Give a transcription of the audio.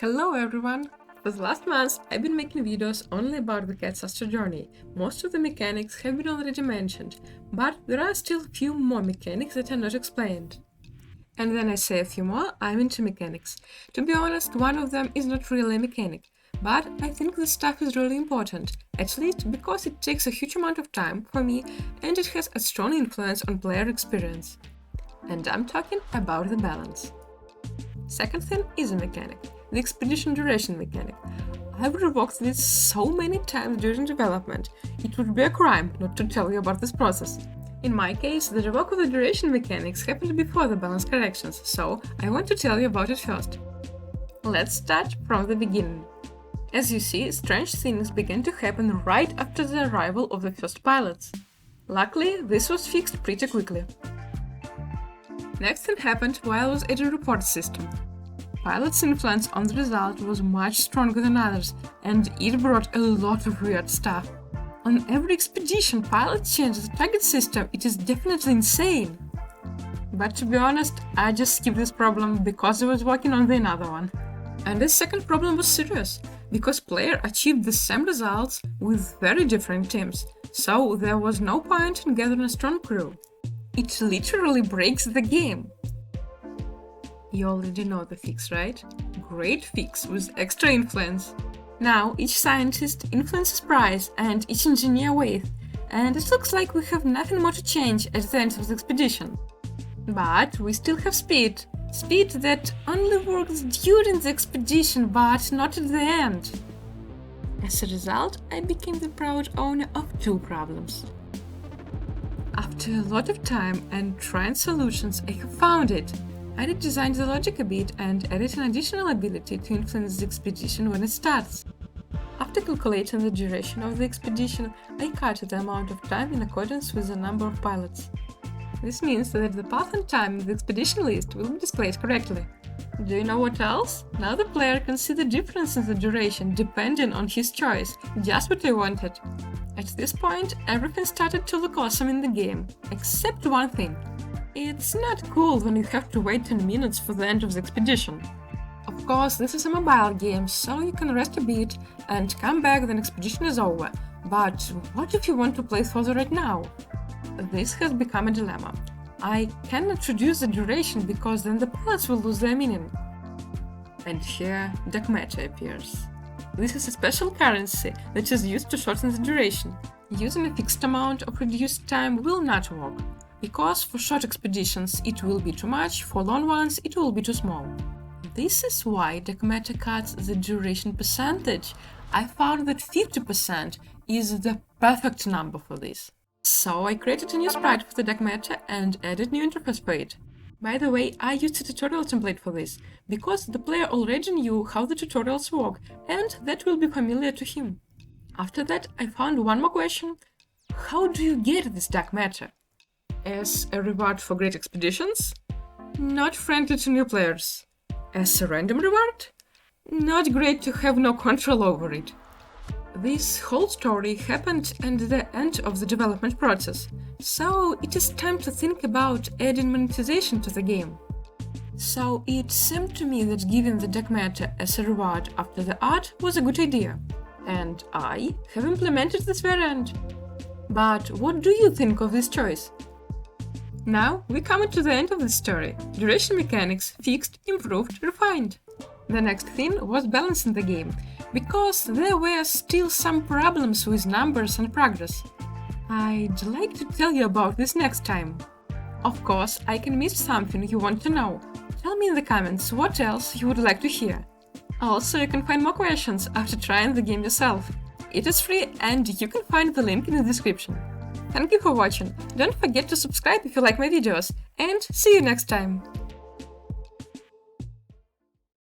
Hello everyone! For the last months, I've been making videos only about the Cat's Astro Journey. Most of the mechanics have been already mentioned, but there are still a few more mechanics that are not explained. And when I say a few more, I'm into mechanics. To be honest, one of them is not really a mechanic, but I think this stuff is really important, at least because it takes a huge amount of time for me and it has a strong influence on player experience. And I'm talking about the balance. Second thing is a mechanic, the expedition duration mechanic. I've revoked this so many times during development, it would be a crime not to tell you about this process. In my case, the revoke of the duration mechanics happened before the balance corrections, so I want to tell you about it first. Let's start from the beginning. As you see, strange things began to happen right after the arrival of the first pilots. Luckily, this was fixed pretty quickly. Next thing happened while I was at a report system. Pilots' influence on the result was much stronger than others, and it brought a lot of weird stuff. On every expedition, pilots change the target system, it is definitely insane. But to be honest, I just skipped this problem because I was working on the another one. And the second problem was serious, because players achieved the same results with very different teams, so there was no point in gathering a strong crew. It literally breaks the game. You already know the fix, right? Great fix with extra influence. Now each scientist influences price and each engineer weight, and it looks like we have nothing more to change at the end of the expedition. But we still have speed. Speed that only works during the expedition but not at the end. As a result, I became the proud owner of two problems. After a lot of time and trying solutions, I have found it. I redesigned the logic a bit and added an additional ability to influence the expedition when it starts. After calculating the duration of the expedition, I cut the amount of time in accordance with the number of pilots. This means that the path and time in the expedition list will be displayed correctly. Do you know what else? Now the player can see the difference in the duration depending on his choice, just what I wanted. At this point, everything started to look awesome in the game, except one thing. It's not cool when you have to wait 10 minutes for the end of the expedition. Of course, this is a mobile game, so you can rest a bit and come back when the expedition is over. But what if you want to play further right now? This has become a dilemma. I cannot reduce the duration because then the pilots will lose their meaning. And here, dark matter appears. This is a special currency that is used to shorten the duration. Using a fixed amount of reduced time will not work, because for short expeditions it will be too much, for long ones it will be too small. This is why dark matter cuts the duration percentage. I found that 50% is the perfect number for this. So I created a new sprite for the dark matter and added new interface for it. By the way, I used a tutorial template for this, because the player already knew how the tutorials work, and that will be familiar to him. After that, I found one more question. How do you get this dark matter? As a reward for great expeditions? Not friendly to new players. As a random reward? Not great to have no control over it. This whole story happened at the end of the development process, so it is time to think about adding monetization to the game. So it seemed to me that giving the dark matter as a reward after the art was a good idea, and I have implemented this variant. But what do you think of this choice? Now we come to the end of the story. Duration mechanics fixed, improved, refined. The next thing was balancing the game, because there were still some problems with numbers and progress. I'd like to tell you about this next time. Of course, I can miss something you want to know. Tell me in the comments what else you would like to hear. Also, you can find more questions after trying the game yourself. It is free and you can find the link in the description. Thank you for watching. Don't forget to subscribe if you like my videos, and see you next time!